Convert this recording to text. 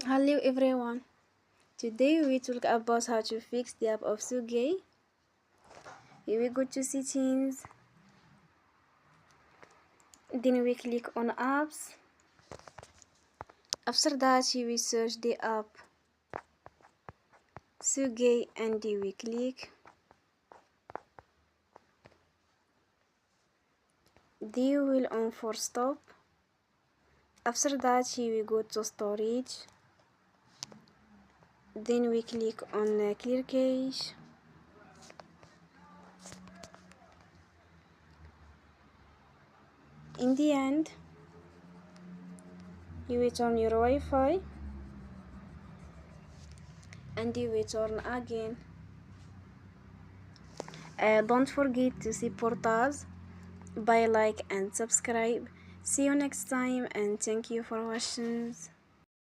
Hello everyone. Today we talk about how to fix the app of SoGé. Here we go to settings. Then we click on apps. After that we search the app SoGé and we click. Then we will on for stop. After that we go to storage. Then we click on clear cache. In the end, you will turn your Wi-Fi and you will turn again. Don't forget to support us by like and subscribe. See you next time and thank you for watching.